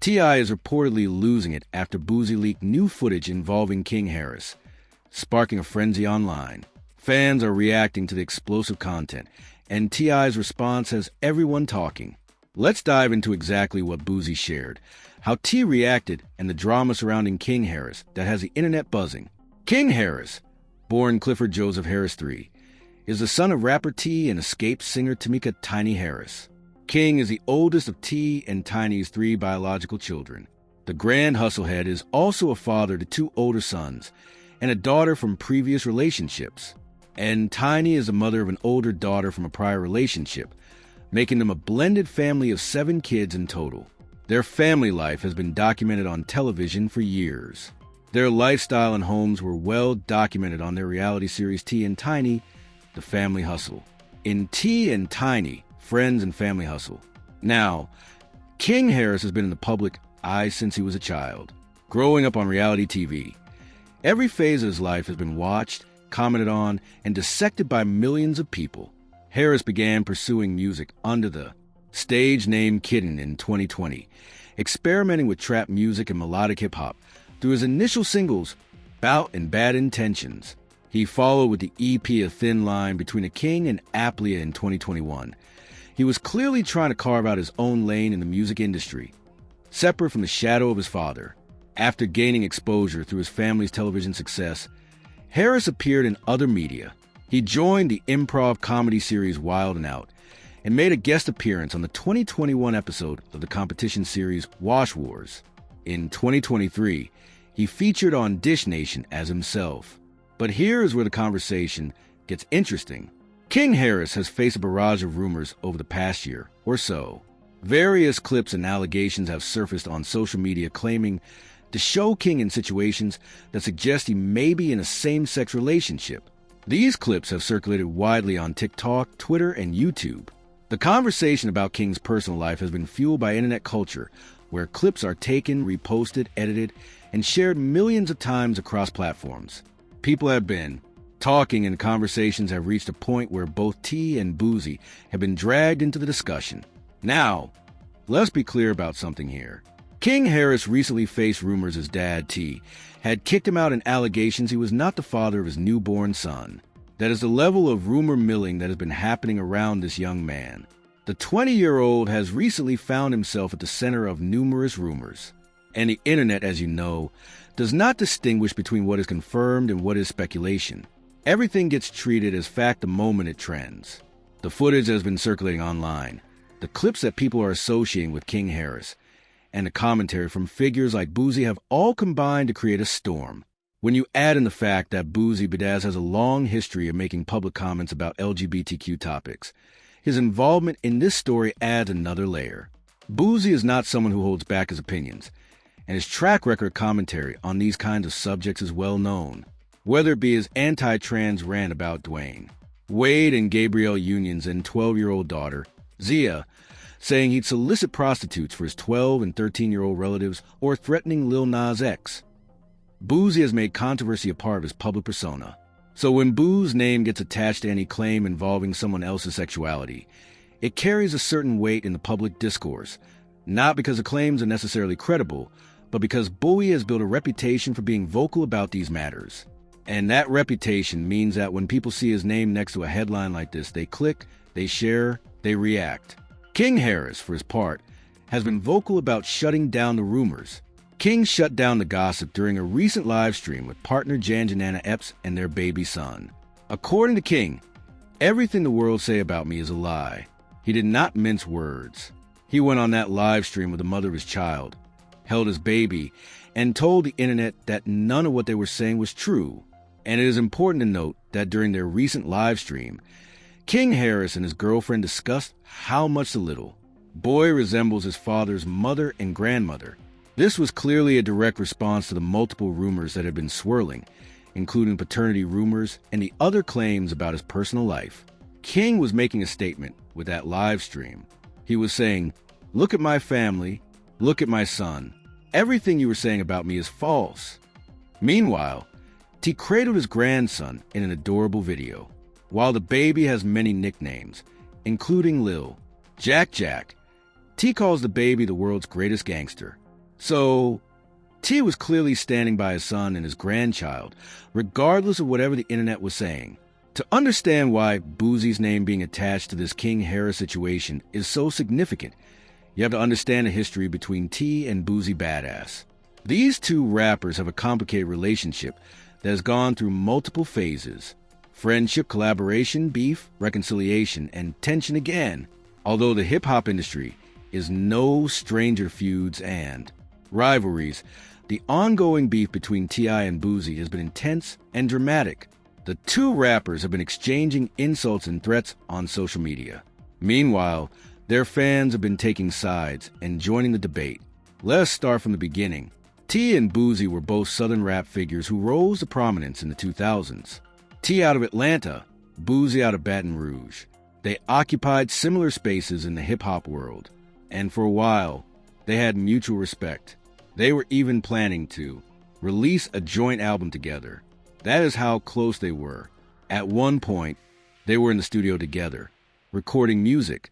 T.I. is reportedly losing it after Boosie leaked new footage involving King Harris, sparking a frenzy online. Fans are reacting to the explosive content, and T.I.'s response has everyone talking. Let's dive into exactly what Boosie shared, how T reacted, and the drama surrounding King Harris that has the internet buzzing. King Harris, born Clifford Joseph Harris III, is the son of rapper T and escaped singer Tamika Tiny Harris. King is the oldest of T and Tiny's 3 biological children. The Grand Hustlehead is also a father to 2 older sons and a daughter from previous relationships. And Tiny is the mother of an older daughter from a prior relationship, making them a blended family of 7 kids in total. Their family life has been documented on television for years. Their lifestyle and homes were well documented on their reality series T and Tiny, The Family Hustle. In T and Tiny, Friends and Family Hustle. Now, King Harris has been in the public eye since he was a child, growing up on reality TV. Every phase of his life has been watched, commented on, and dissected by millions of people. Harris began pursuing music under the stage name Kidden in 2020, experimenting with trap music and melodic hip-hop through his initial singles, Bout and Bad Intentions. He followed with the EP A Thin Line Between a King and Aplia in 2021. He was clearly trying to carve out his own lane in the music industry, separate from the shadow of his father. After gaining exposure through his family's television success, Harris appeared in other media. He joined the improv comedy series Wild 'N Out and made a guest appearance on the 2021 episode of the competition series Wash Wars. In 2023, he featured on Dish Nation as himself. But here is where the conversation gets interesting. King Harris has faced a barrage of rumors over the past year or so. Various clips and allegations have surfaced on social media claiming to show King in situations that suggest he may be in a same-sex relationship. These clips have circulated widely on TikTok, Twitter, and YouTube. The conversation about King's personal life has been fueled by internet culture, where clips are taken, reposted, edited, and shared millions of times across platforms. People have been talking, and conversations have reached a point where both T and Boosie have been dragged into the discussion. Now, let's be clear about something here. King Harris recently faced rumors his dad, T, had kicked him out in allegations he was not the father of his newborn son. That is the level of rumor milling that has been happening around this young man. The 20-year-old has recently found himself at the center of numerous rumors. And the internet, as you know, does not distinguish between what is confirmed and what is speculation. Everything gets treated as fact the moment it trends. The footage that has been circulating online, the clips that people are associating with King Harris, and the commentary from figures like Boosie have all combined to create a storm. When you add in the fact that Boosie Badazz has a long history of making public comments about LGBTQ topics, his involvement in this story adds another layer. Boosie is not someone who holds back his opinions, and his track record commentary on these kinds of subjects is well known. Whether it be his anti-trans rant about Dwayne Wade and Gabrielle Union's and 12-year-old daughter, Zia, saying he'd solicit prostitutes for his 12 and 13-year-old relatives, or threatening Lil Nas X. Boosie has made controversy a part of his public persona. So when Boo's name gets attached to any claim involving someone else's sexuality, it carries a certain weight in the public discourse, not because the claims are necessarily credible, but because Bowie has built a reputation for being vocal about these matters. And that reputation means that when people see his name next to a headline like this, they click, they share, they react. King Harris, for his part, has been vocal about shutting down the rumors. King shut down the gossip during a recent live stream with partner Janjanana Epps and their baby son. According to King, everything the world say about me is a lie. He did not mince words. He went on that live stream with the mother of his child, held his baby, and told the internet that none of what they were saying was true. And it is important to note that during their recent live stream, King Harris and his girlfriend discussed how much the little boy resembles his father's mother and grandmother. This was clearly a direct response to the multiple rumors that had been swirling, including paternity rumors and the other claims about his personal life. King was making a statement with that live stream. He was saying, "Look at my family, look at my son. Everything you were saying about me is false." Meanwhile, T cradled his grandson in an adorable video. While the baby has many nicknames, including Lil, Jack, T calls the baby the world's greatest gangster. So, T was clearly standing by his son and his grandchild, regardless of whatever the internet was saying. To understand why Boosie's name being attached to this King Harris situation is so significant, you have to understand the history between T and Boosie Badass. These two rappers have a complicated relationship that has gone through multiple phases: friendship, collaboration, beef, reconciliation, and tension again. Although the hip-hop industry is no stranger to feuds and rivalries, the ongoing beef between T.I. and Boosie has been intense and dramatic. The two rappers have been exchanging insults and threats on social media. Meanwhile, their fans have been taking sides and joining the debate. Let us start from the beginning. T and Boosie were both Southern rap figures who rose to prominence in the 2000s. T out of Atlanta, Boosie out of Baton Rouge. They occupied similar spaces in the hip-hop world, and for a while, they had mutual respect. They were even planning to release a joint album together. That is how close they were. At one point, they were in the studio together, recording music,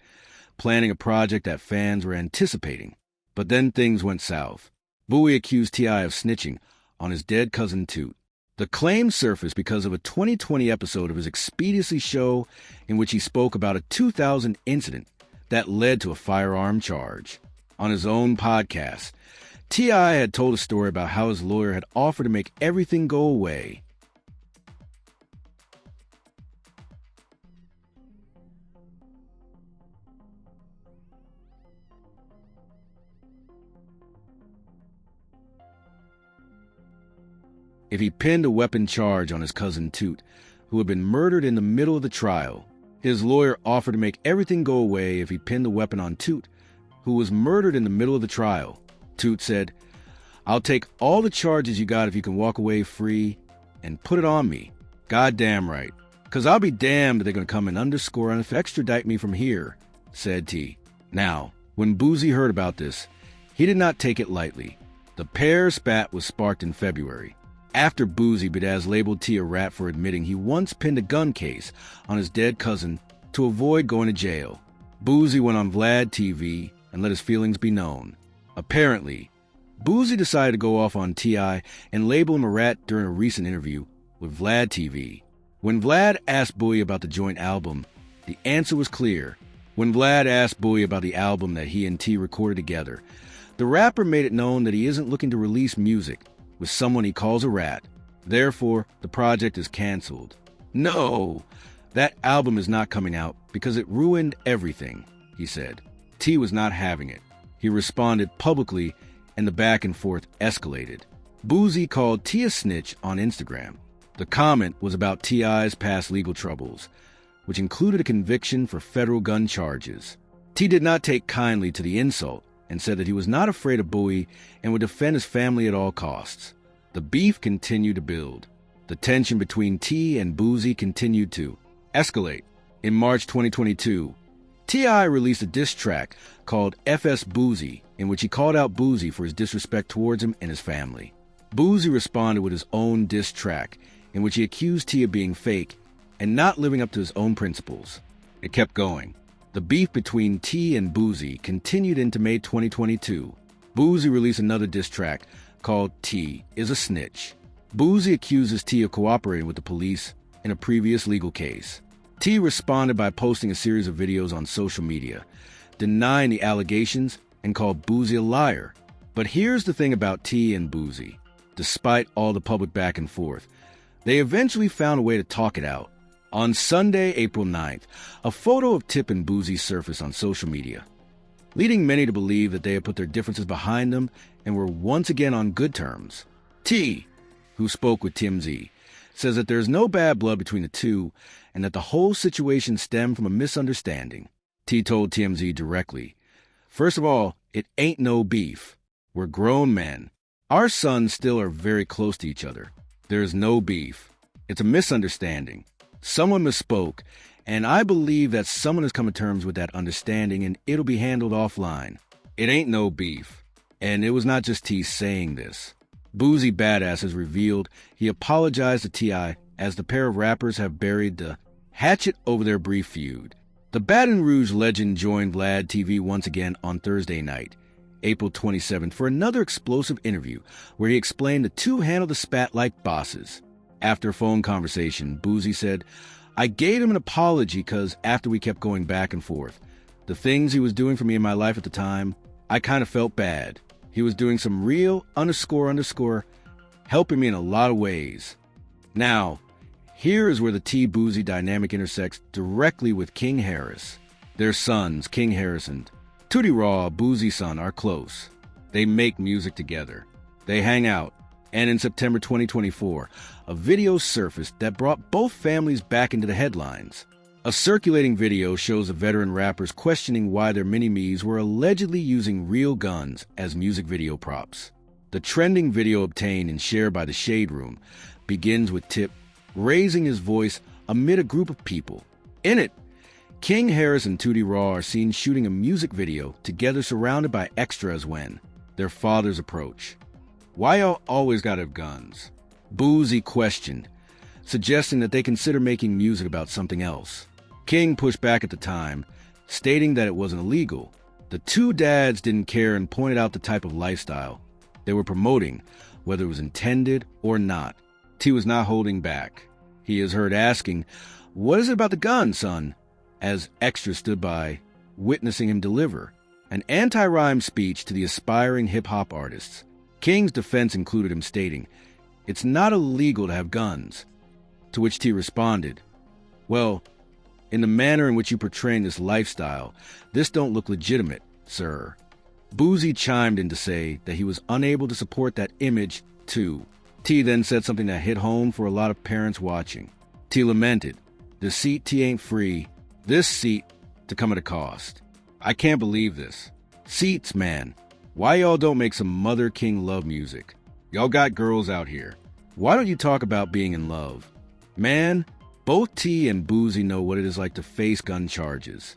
planning a project that fans were anticipating. But then things went south. Bowie accused T.I. of snitching on his dead cousin Toot. The claim surfaced because of a 2020 episode of his Expediency show in which he spoke about a 2000 incident that led to a firearm charge. On his own podcast, T.I. had told a story about how his lawyer had offered to make everything go away. If he pinned a weapon charge on his cousin Toot, who had been murdered in the middle of the trial. His lawyer offered to make everything go away if he pinned the weapon on Toot, who was murdered in the middle of the trial. Toot said, "I'll take all the charges you got if you can walk away free and put it on me." "Goddamn right, 'cause I'll be damned if they're going to come and underscore and extradite me from here," said T. Now, when Boosie heard about this, he did not take it lightly. The pair spat was sparked in February, after Boosie Badazz labeled T a rat for admitting he once pinned a gun case on his dead cousin to avoid going to jail. Boosie went on Vlad TV and let his feelings be known. Apparently, Boosie decided to go off on T.I. and label him a rat during a recent interview with Vlad TV. When Vlad asked Bowie about the joint album, the answer was clear. When Vlad asked Bowie about the album that he and T recorded together, the rapper made it known that he isn't looking to release music with someone he calls a rat. Therefore, the project is canceled. "No, that album is not coming out because it ruined everything," he said. T was not having it. He responded publicly, and the back and forth escalated. Boosie called T a snitch on Instagram. The comment was about T.I.'s past legal troubles, which included a conviction for federal gun charges. T did not take kindly to the insult and said that he was not afraid of Bowie and would defend his family at all costs. The beef continued to build. The tension between T and Boosie continued to escalate. In March 2022, T.I. released a diss track called FS Boosie, in which he called out Boosie for his disrespect towards him and his family. Boosie responded with his own diss track, in which he accused T of being fake and not living up to his own principles. It kept going. The beef between T and Boosie continued into May 2022. Boosie released another diss track called T is a Snitch. Boosie accuses T of cooperating with the police in a previous legal case. T responded by posting a series of videos on social media, denying the allegations and called Boosie a liar. But here's the thing about T and Boosie. Despite all the public back and forth, they eventually found a way to talk it out. On Sunday, April 9th, a photo of Tip and Boosie surfaced on social media, leading many to believe that they had put their differences behind them and were once again on good terms. T, who spoke with TMZ, says that there is no bad blood between the two and that the whole situation stemmed from a misunderstanding. T told TMZ directly, "First of all, it ain't no beef. We're grown men. Our sons still are very close to each other. There is no beef. It's a misunderstanding. Someone misspoke, and I believe that someone has come to terms with that understanding and it'll be handled offline. It ain't no beef." And it was not just T saying this. Boosie Badass has revealed he apologized to T.I. as the pair of rappers have buried the hatchet over their brief feud. The Baton Rouge legend joined Vlad TV once again on Thursday night, April 27th, for another explosive interview where he explained the two handled the spat like bosses. After a phone conversation, Boosie said, "I gave him an apology because after we kept going back and forth, the things he was doing for me in my life at the time, I kind of felt bad. He was doing some real helping me in a lot of ways." Now, here is where the T-Boosie dynamic intersects directly with King Harris. Their sons, King Harris and Tootie Raw, Boosie's son, are close. They make music together. They hang out. And in September 2024, a video surfaced that brought both families back into the headlines. A circulating video shows the veteran rappers questioning why their mini-me's were allegedly using real guns as music video props. The trending video obtained and shared by the Shade Room begins with Tip raising his voice amid a group of people. In it, King Harris and Tootie Raw are seen shooting a music video together surrounded by extras when their fathers approach. "Why y'all always gotta have guns?" Boosie questioned, suggesting that they consider making music about something else. King pushed back at the time, stating that it wasn't illegal. The two dads didn't care and pointed out the type of lifestyle they were promoting, whether it was intended or not. T was not holding back. He is heard asking, "What is it about the gun, son?" as extras stood by, witnessing him deliver an anti-rhyme speech to the aspiring hip-hop artists. King's defense included him stating, "It's not illegal to have guns," to which T responded, "Well, in the manner in which you portray this lifestyle, this don't look legitimate, sir." Boosie chimed in to say that he was unable to support that image, too. T then said something that hit home for a lot of parents watching. T lamented, "The seat T ain't free. This seat to come at a cost. I can't believe this. Seats, man. Why y'all don't make some Mother King love music? Y'all got girls out here. Why don't you talk about being in love?" Man, both T and Boosie know what it is like to face gun charges.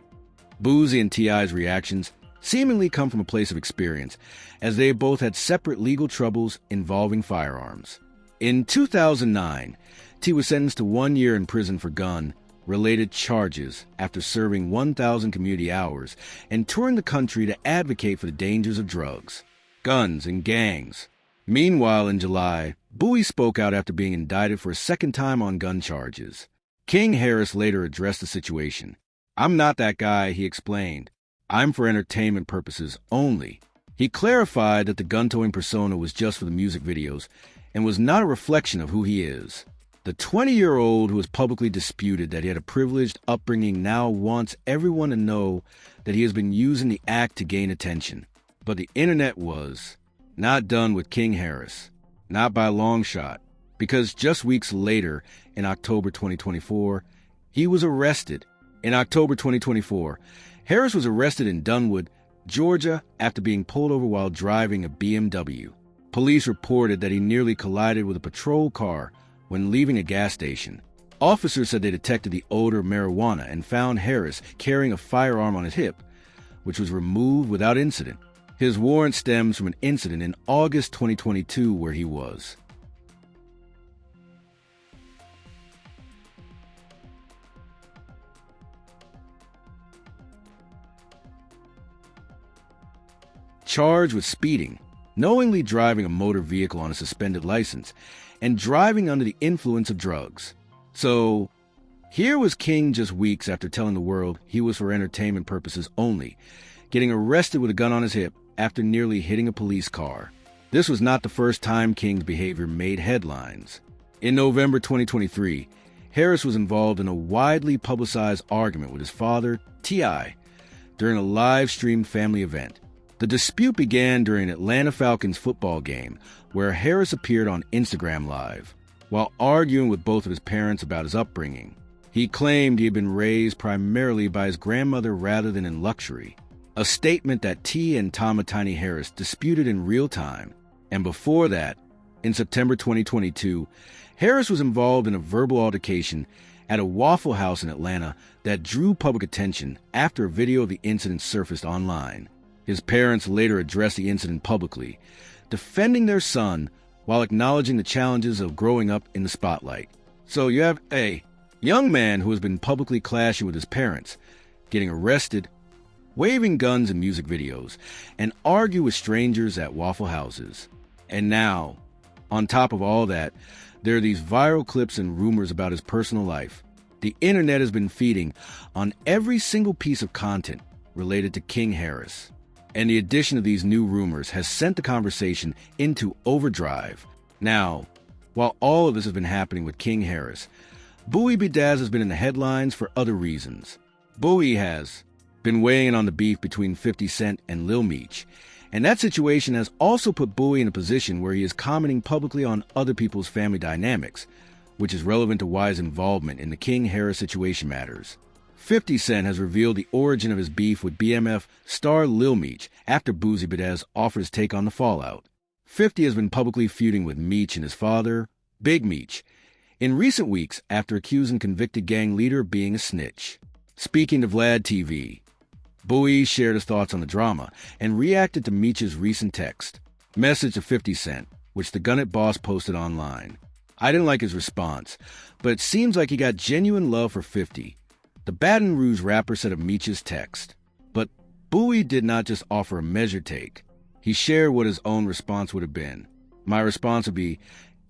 Boosie and T.I.'s reactions seemingly come from a place of experience, as they both had separate legal troubles involving firearms. In 2009, T was sentenced to 1 year in prison for gun-related charges after serving 1,000 community hours and touring the country to advocate for the dangers of drugs, guns, and gangs. Meanwhile, in July, Bowie spoke out after being indicted for a second time on gun charges. King Harris later addressed the situation. "I'm not that guy," he explained. "I'm for entertainment purposes only." He clarified that the gun-towing persona was just for the music videos and was not a reflection of who he is. The 20-year-old who has publicly disputed that he had a privileged upbringing now wants everyone to know that he has been using the act to gain attention. But the internet was not done with King Harris, not by a long shot, because just weeks later, in October 2024, he was arrested. In October 2024, Harris was arrested in Dunwood, Georgia, after being pulled over while driving a BMW. Police reported that he nearly collided with a patrol car when leaving a gas station. Officers said they detected the odor of marijuana and found Harris carrying a firearm on his hip, which was removed without incident. His warrant stems from an incident in August 2022 where he was charged with speeding, knowingly driving a motor vehicle on a suspended license, and driving under the influence of drugs. So, here was King just weeks after telling the world he was for entertainment purposes only, getting arrested with a gun on his hip after nearly hitting a police car. This was not the first time King's behavior made headlines. In November 2023, Harris was involved in a widely publicized argument with his father, T.I., during a live-streamed family event. The dispute began during an Atlanta Falcons football game, where Harris appeared on Instagram Live, while arguing with both of his parents about his upbringing. He claimed he had been raised primarily by his grandmother rather than in luxury, a statement that T and Tama Tiny Harris disputed in real time. And before that, in September 2022, Harris was involved in a verbal altercation at a Waffle House in Atlanta that drew public attention after a video of the incident surfaced online. His parents later addressed the incident publicly, defending their son while acknowledging the challenges of growing up in the spotlight. So you have a young man who has been publicly clashing with his parents, getting arrested, waving guns in music videos, and argue with strangers at Waffle Houses. And now, on top of all that, there are these viral clips and rumors about his personal life. The internet has been feeding on every single piece of content related to King Harris. And the addition of these new rumors has sent the conversation into overdrive. Now, while all of this has been happening with King Harris, Boosie Badazz has been in the headlines for other reasons. Boosie has been weighing in on the beef between 50 Cent and Lil Meech, and that situation has also put Boosie in a position where he is commenting publicly on other people's family dynamics, which is relevant to why his involvement in the King Harris situation matters. 50 Cent has revealed the origin of his beef with BMF star Lil Meech after Boosie Badazz offered his take on the fallout. 50 has been publicly feuding with Meech and his father, Big Meech, in recent weeks after accusing convicted gang leader of being a snitch. Speaking to Vlad TV, Boosie shared his thoughts on the drama and reacted to Meech's recent text message to 50 Cent, which the Gun It boss posted online. I didn't like his response, but it seems like he got genuine love for 50. The Baton Rouge rapper said of Meech's text. But Boosie did not just offer a measured take. He shared what his own response would have been. My response would be,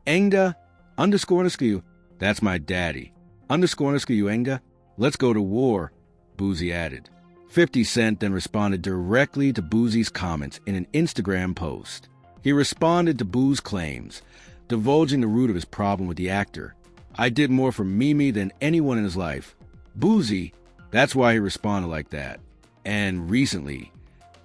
Engda, __, that's my daddy. __ Engda, let's go to war, Boosie added. 50 Cent then responded directly to Boosie's comments in an Instagram post. He responded to Boo's claims, divulging the root of his problem with the actor. I did more for Mimi than anyone in his life. Boosie, that's why he responded like that. And recently,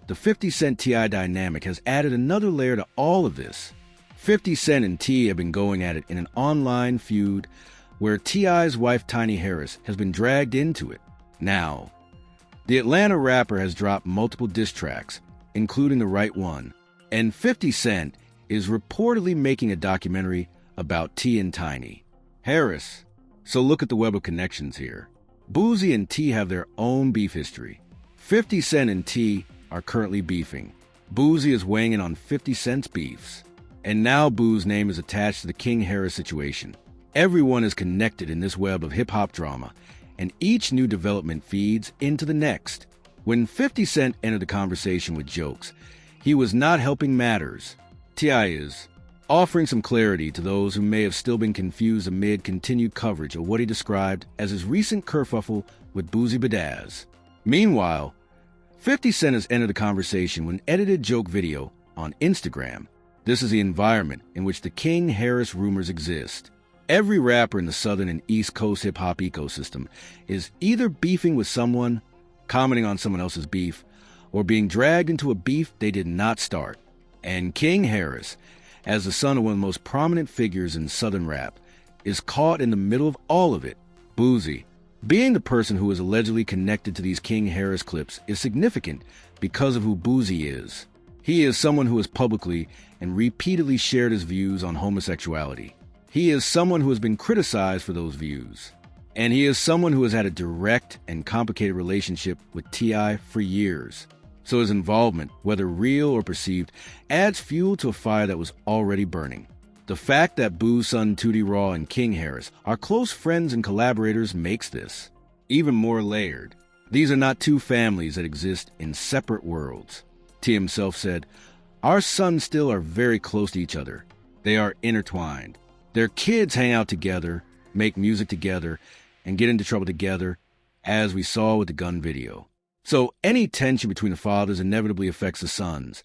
the 50 Cent T.I. dynamic has added another layer to all of this. 50 Cent and T have been going at it in an online feud where T.I.'s wife Tiny Harris has been dragged into it. Now, the Atlanta rapper has dropped multiple diss tracks, including the right one, and 50 Cent is reportedly making a documentary about T and Tiny Harris. So look at the web of connections here. Boosie and T have their own beef history. 50 Cent and T are currently beefing. Boosie is weighing in on 50 Cent's beefs. And now Boo's name is attached to the King Harris situation. Everyone is connected in this web of hip-hop drama, and each new development feeds into the next. When 50 Cent entered the conversation with jokes, he was not helping matters. T.I. is offering some clarity to those who may have still been confused amid continued coverage of what he described as his recent kerfuffle with Boosie Badazz. Meanwhile, 50 Cent has entered the conversation with an edited joke video on Instagram. This is the environment in which the King Harris rumors exist. Every rapper in the Southern and East Coast hip-hop ecosystem is either beefing with someone, commenting on someone else's beef, or being dragged into a beef they did not start. And King Harris, as the son of one of the most prominent figures in Southern rap, is caught in the middle of all of it. Boosie, being the person who is allegedly connected to these King Harris clips, is significant because of who Boosie is. He is someone who has publicly and repeatedly shared his views on homosexuality. He is someone who has been criticized for those views. And he is someone who has had a direct and complicated relationship with T.I. for years. So his involvement, whether real or perceived, adds fuel to a fire that was already burning. The fact that Boo's son Tootie Raw and King Harris are close friends and collaborators makes this even more layered. These are not two families that exist in separate worlds. T himself said, "Our sons still are very close to each other. They are intertwined. Their kids hang out together, make music together, and get into trouble together, as we saw with the gun video. So any tension between the fathers inevitably affects the sons,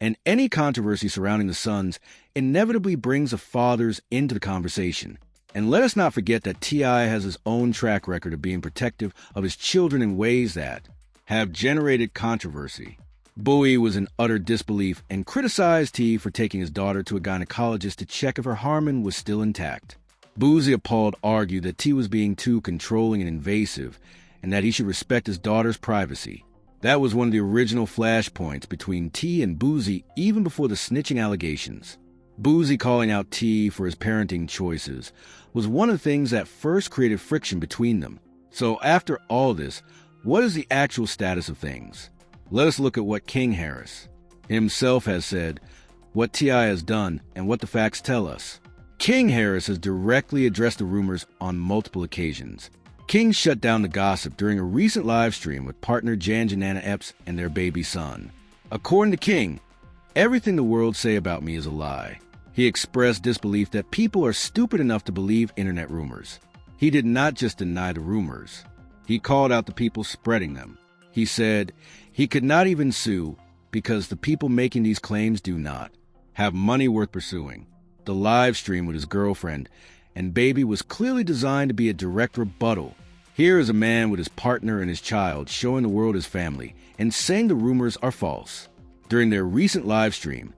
and any controversy surrounding the sons inevitably brings the fathers into the conversation. And let us not forget that T.I. has his own track record of being protective of his children in ways that have generated controversy." Boosie was in utter disbelief and criticized T for taking his daughter to a gynecologist to check if her hymen was still intact. Boosie, appalled, argued that T was being too controlling and invasive, and that he should respect his daughter's privacy. That was one of the original flashpoints between T and Boosie even before the snitching allegations. Boosie calling out T for his parenting choices was one of the things that first created friction between them. So after all this, what is the actual status of things? Let us look at what King Harris himself has said, what T.I. has done, and what the facts tell us. King Harris has directly addressed the rumors on multiple occasions. King shut down the gossip during a recent live stream with partner Jan Janana Epps and their baby son. According to King, everything the world say about me is a lie. He expressed disbelief that people are stupid enough to believe internet rumors. He did not just deny the rumors. He called out the people spreading them. He said he could not even sue because the people making these claims do not have money worth pursuing. The live stream with his girlfriend and baby was clearly designed to be a direct rebuttal. Here is a man with his partner and his child showing the world his family and saying the rumors are false. During their recent live stream,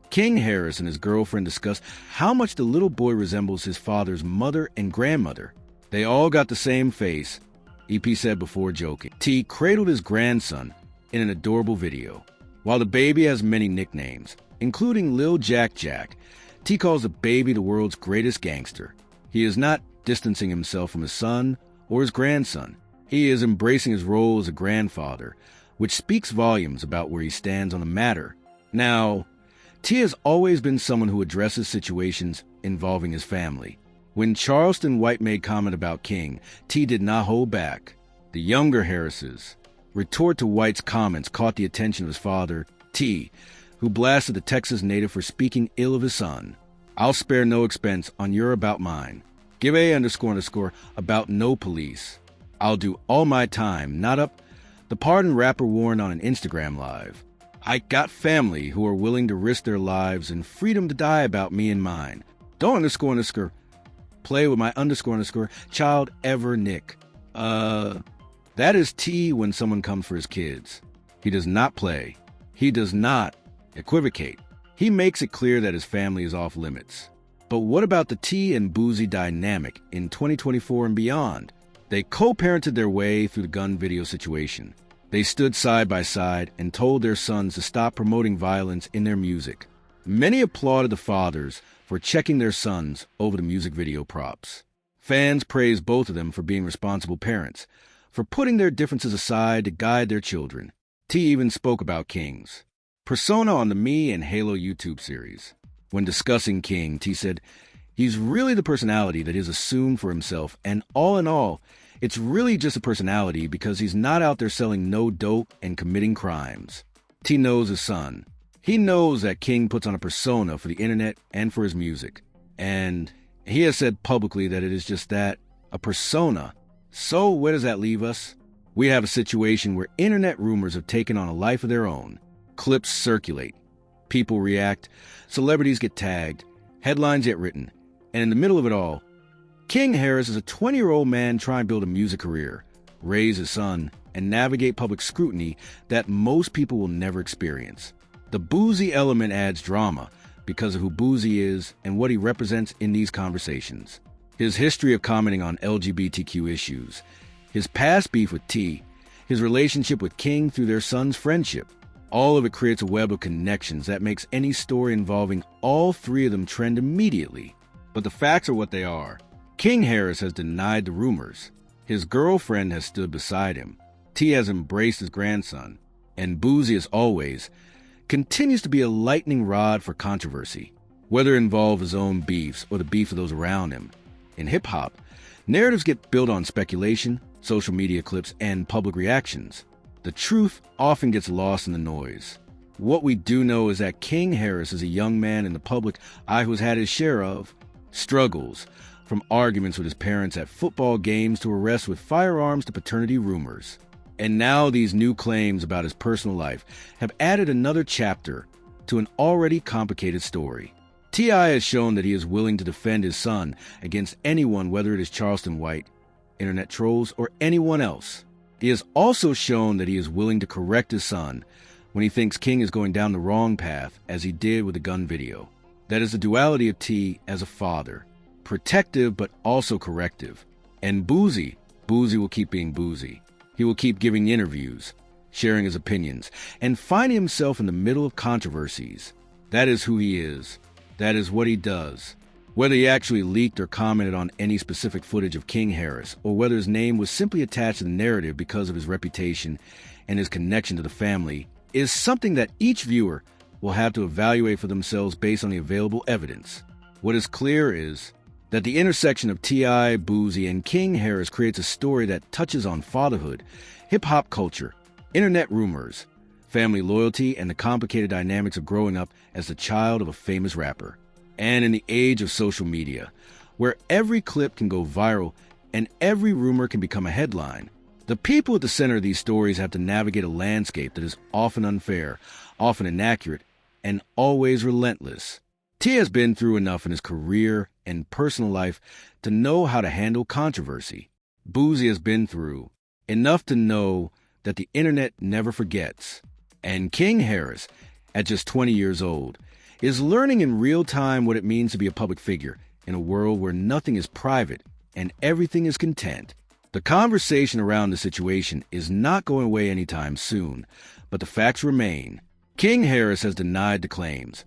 King Harris and his girlfriend discussed how much the little boy resembles his father's mother and grandmother. They all got the same face, EP said before joking. T cradled his grandson in an adorable video. While the baby has many nicknames, including Lil Jack Jack, T calls the baby the world's greatest gangster. He is not distancing himself from his son or his grandson. He is embracing his role as a grandfather, which speaks volumes about where he stands on the matter. Now, T has always been someone who addresses situations involving his family. When Charleston White made comment about King, T did not hold back. The younger Harrises' retort to White's comments caught the attention of his father, T, who blasted the Texas native for speaking ill of his son. I'll spare no expense on your about mine. Give __ about no police. I'll do all my time, not up. The pardoned rapper warned on an Instagram live. I got family who are willing to risk their lives and freedom to die about me and mine. Don't __ play with my __ child ever Nick. That is T when someone comes for his kids. He does not play. He does not equivocate. He makes it clear that his family is off limits. But what about the T and Boosie dynamic in 2024 and beyond? They co-parented their way through the gun video situation. They stood side by side and told their sons to stop promoting violence in their music. Many applauded the fathers for checking their sons over the music video props. Fans praised both of them for being responsible parents, for putting their differences aside to guide their children. T even spoke about King's persona on the Me and Halo YouTube series. When discussing King, T said, he's really the personality that he's assumed for himself, and all in all, it's really just a personality because he's not out there selling no dope and committing crimes. T knows his son. He knows that King puts on a persona for the internet and for his music. And he has said publicly that it is just that, a persona. So where does that leave us? We have a situation where internet rumors have taken on a life of their own. Clips circulate. People react. Celebrities get tagged. Headlines get written. And in the middle of it all, King Harris is a 20-year-old man trying to build a music career, raise his son, and navigate public scrutiny that most people will never experience. The Boosie element adds drama because of who Boosie is and what he represents in these conversations. His history of commenting on LGBTQ issues, his past beef with T, his relationship with King through their son's friendship. All of it creates a web of connections that makes any story involving all three of them trend immediately. But the facts are what they are. King Harris has denied the rumors. His girlfriend has stood beside him. T has embraced his grandson. And Boosie, as always, continues to be a lightning rod for controversy, whether it involves his own beefs or the beef of those around him. In hip-hop, narratives get built on speculation, social media clips, and public reactions. The truth often gets lost in the noise. What we do know is that King Harris is a young man in the public eye who has had his share of struggles, from arguments with his parents at football games to arrests with firearms to paternity rumors. And now these new claims about his personal life have added another chapter to an already complicated story. T.I. has shown that he is willing to defend his son against anyone, whether it is Charleston White, internet trolls, or anyone else. He has also shown that he is willing to correct his son when he thinks King is going down the wrong path, as he did with the gun video. That is the duality of T as a father. Protective, but also corrective. And Boosie will keep being Boosie. He will keep giving interviews, sharing his opinions, and finding himself in the middle of controversies. That is who he is. That is what he does. Whether he actually leaked or commented on any specific footage of King Harris, or whether his name was simply attached to the narrative because of his reputation and his connection to the family, is something that each viewer will have to evaluate for themselves based on the available evidence. What is clear is that the intersection of T.I., Boosie, and King Harris creates a story that touches on fatherhood, hip-hop culture, internet rumors, family loyalty, and the complicated dynamics of growing up as the child of a famous rapper. And in the age of social media, where every clip can go viral and every rumor can become a headline, the people at the center of these stories have to navigate a landscape that is often unfair, often inaccurate, and always relentless. T has been through enough in his career and personal life to know how to handle controversy. Boosie has been through enough to know that the internet never forgets. And King Harris, at just 20 years old, is learning in real time what it means to be a public figure in a world where nothing is private and everything is content. The conversation around the situation is not going away anytime soon, but the facts remain. King Harris has denied the claims,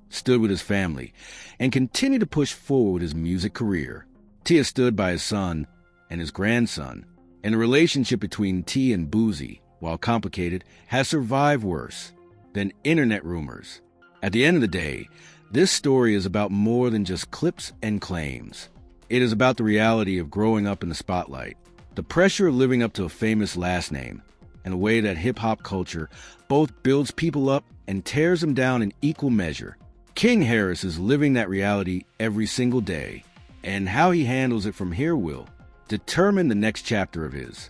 stood with his family, and continued to push forward his music career. T has stood by his son and his grandson, and the relationship between T and Boosie, while complicated, has survived worse than internet rumors. At the end of the day, this story is about more than just clips and claims. It is about the reality of growing up in the spotlight, the pressure of living up to a famous last name, and a way that hip-hop culture both builds people up and tears them down in equal measure. King Harris is living that reality every single day, and how he handles it from here will determine the next chapter of his